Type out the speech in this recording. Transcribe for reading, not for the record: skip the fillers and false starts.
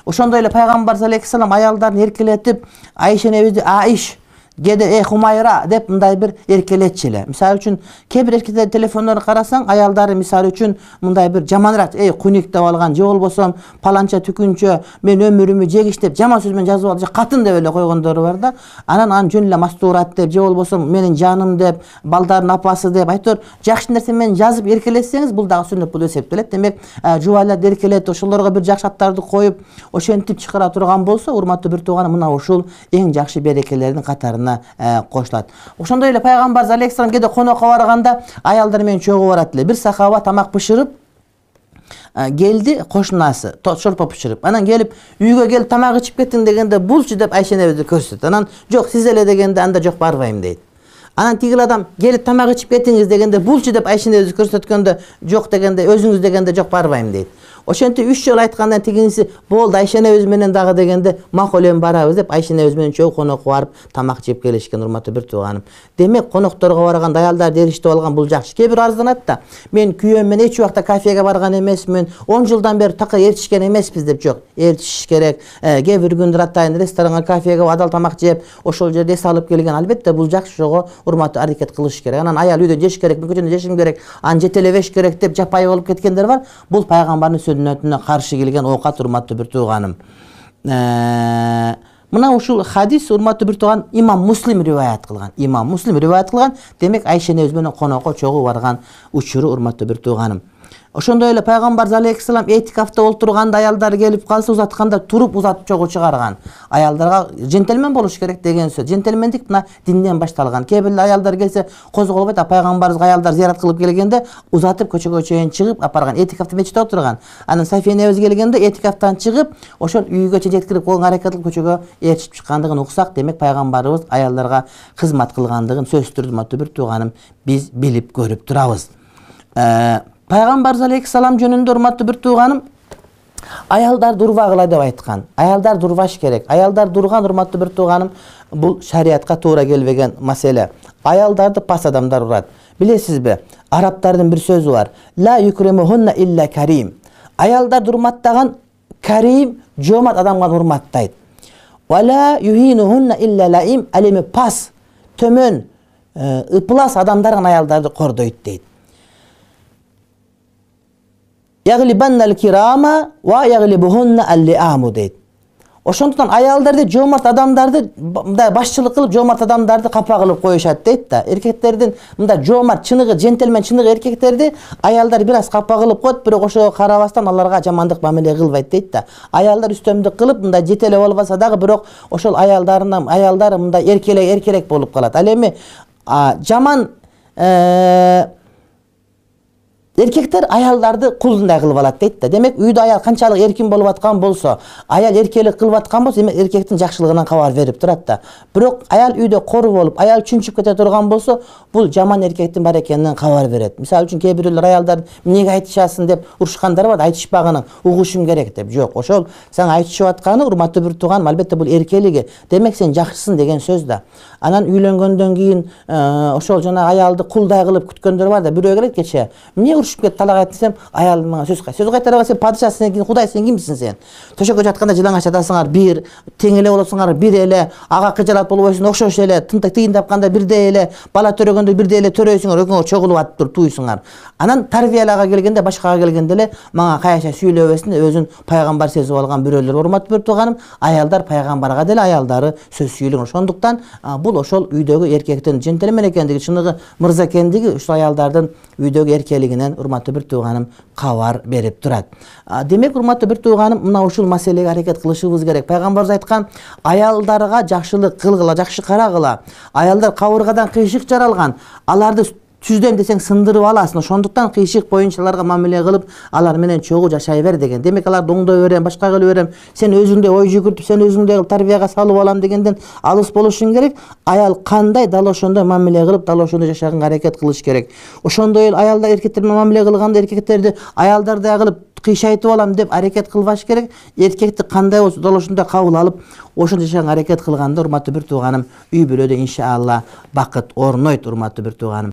Ошондой эле пайгамбар саллаллаху алейхи вассалам аялдарын эркелетип, Айша небизи Аиш Gede Humayra dep mınday bir erkeletçile. Misal üçün kebir erkekler telefonlarını karasan ayalları misal üçün mınday bir jamanrat kunik dep algan je bolbosam palança tükünçö men ömürümü jegiştep jaman söz menен жазып алып катын деп эле койгондору бар да. Анан жөн эле мастурат деп же болбосо менин жаным деп балдардын апасы деп айтор жакшы нерсе менен жазып эркелетсеңиз бул дагы сүннөт болуп эсептелет. Демек жубайлар эркелет ошолорго бир жакшы аттарды коюп ошентип чыгара турган болсо урматтуу бир тууганым мына ушул эң жакшы берекелердин катарына koşulat. Ошондой эле пайгамбар алейхиссалам кеде конокко барганда аялдар менен чогуу барат эле. Бир сахаба тамак бышырып geldi koşnası çorpa pişirip anan gelip үйгө келип тамак ичип кеттиң дегенде булчу деп Айша небизи көрсөтөт. Анан жок сиз эле дегенде анда жок барбайм дейт. Анан тигил адам gelip тамак ичип кеттиңиз дегенде булчу деп Айша небизи көрсөткөндө жок дегенде өзүңүз дегенде жок барбайм дейт. Ошентип 3 жолу айткандан тигинси болду Айша небиз менен дагы дегенде макул эми барабыз деп Айша небиз менен чогуу конокко барып тамак жеп келишкен урматтуу бир тууганым. Демек конокторго барганда аялдар эриштип алган бул жакшы. Кээ бир арызданат да. Мен күйөөм менен эч убакта кафеге барган эмесмин. 10 жылдан бери такы ээрчишкен эмеспиз деп жок. Ээрчиш керек. Кээ бир күндүр атайын ресторанга кафеге адал тамак жеп, ошол жерде эс алып келген. Албетте бул жакшы жого урматтуу аракет кылыш керек. Анан аял үйдө жеш керек, көчөдө жешим керек, аны жетелебеш керек деп жапайы болуп кеткендер бар. Бул пайгамбардын сүннөтүнө каршы келген оокат урматтуу бир тууганым. Мына ушул хадис урматтуу бир тууган имам Муслим риваят кылган. Имам Муслим риваят кылган. Демек Айша небиз менен конокко чогуу барган учуру урматтуу бир тууганым. Ошондой эле пайгамбар алейхиссалам этикафта олтурганда аялдар келип калса узатканда туруп узатып чогуу чыгарган. Аялдарга джентльмен болуш керек деген сөз. Джентльмендик мына динден башталган. Кээ бир аялдар келсе козголбойт, пайгамбарыбызга аялдар зиярат кылып келгенде узатып көчөгө чейин чыгып апарган. Этикафта мечитте отурган. Анан Сафия небиз келгенде этикафтан чыгып ошол үйгө чейин жеткирип койгон аракет кылып көчөгө ээрчип чыккандыгын уксак, демек пайгамбарыбыз аялдарга кызмат кылгандыгын сөзсүз түрдө бир тууганым биз билип көрүп турабыз. Пайгамбар алейхиссалам жөнүндө урматтуу бир тууганым аялдар дурбагыла деп айткан. Аялдар дурбаш керек. Аялдар дурган урматтуу бир тууганым бул шариатка туура келбеген маселе. Аялдарды пас адамдар урат. Билесизби? Арабтардын бир сөзү бар. Ла юкримухунна илля карим. Аялдар урматтаган карим жомарт адамга урматтайт. Ва ла юхинухунна илля лаим. Алеми пас, төмөн, ыплас адамдар аялдарды кордойт дейт. Yaglibanna kirama ve yaglibuhunna al-li'amu deyt. Ошондуктан аялдарды жомарт адамдарды мындай башчылык кылып жомарт адамдарды капа кылып коюшат дейт да. Эркектердин мындай жомарт чыныгы джентльмен чыныгы эркектерди аялдар бир аз капа кылып коет, бирок ошого карабастан аларга жамандык мамиле кылбайт дейт да. Аялдар үстөмдүк кылып мындай жетелеп албаса дагы бирок ошол аялдар мындай эркелек болуп калат. Ал эми жаман эркектер аялдарды кулундай кылып алат дейт да. Демек үйдө аял канчалык эркин болуп аткан болсо, аял эркелик кылып аткан болсо, демек эркектин жакшылыгынан кабар берип турат да. Бирок аял үйдө кору болуп, аял чүнчүп кете турган болсо, бул жаман эркектин бар экенинен кабар берет. Мисалы үчүн кээ бирлер аялдар эмнеге айтышасың деп урушкандар бар, айтышпагының, угушум керек деп. Жок, ошол сен айтышып атканы урматтуу бир тууган, албетте бул эркелиги. Демек сен жакшысың деген сөз да. Анан үйлөнгөндөн кийин ошол жана аялды кулдай кылып күткөндөр бар да. Бирөө келет кече, эмне урушуп кет талак айт десем, аялым мага сөз кайтара берсе, падышасың, сен Кудай, сен кимсиң сен? Төшөккө жатканда жылаңач жатасыңар, бир тең эле болосуңар, бир эле, ага кыжалат болбойсуң, окшош эле, тыйын тапканда бирдей эле, бала төрөгөндө бирдей эле төрөйсүңөр, экөөңөр чогулуп атып туруп туйсуңар. Анан тарбиялага келгенде, башкага келгенде эле мага каяша сүйлөбөсүн, өзүн пайгамбар сезип алган бирөөлөр урматтуу бир тууганым, аялдар пайгамбарга деле аялдары сөз сүйлөгөн. Ошондуктан бул ошол үйдөгү эркектин джентльмен экендиги, чыныгы мырза экендиги ушул аялдардын үйдөгү эркелигинен урматтуу бир тууганым кабар берип турат. Демек урматтуу бир тууганым, мына ушул маселеге аракет кылышыбыз керек. Пайгамбарыбыз айткан, аялдарга жакшылык кылгыла, жакшы карагыла. Аялдар кабыргадан кыйшык жаралган. Аларды түздөн десең сындырып аласың. Ошондуктан кыйшык боюнча аларга мамиле кылып, алар менен чогуу жашай бер деген. Демек алар доңдой берем, башка кылып берем. Сен өзүңдө ой жүгүртүп, сен өзүңдө тарбияга салып алам дегенден алыс болушуң керек. Аял кандай дал ошондой мамиле кылып, дал ошондой жашаганга аракет кылыш керек. Ошондой эле аялдар эркектер менен мамиле кылганда эркектерди аялдардай кылып кыйшайтып алам деп аракет кылбаш керек. Эркекти кандай болсо дал ошондой кабыл алып, ошондой жашаганга аракет кылганда урматтуу бир тууганым, үй бүлөдө иншалла бакыт орнойт урматтуу бир тууганым.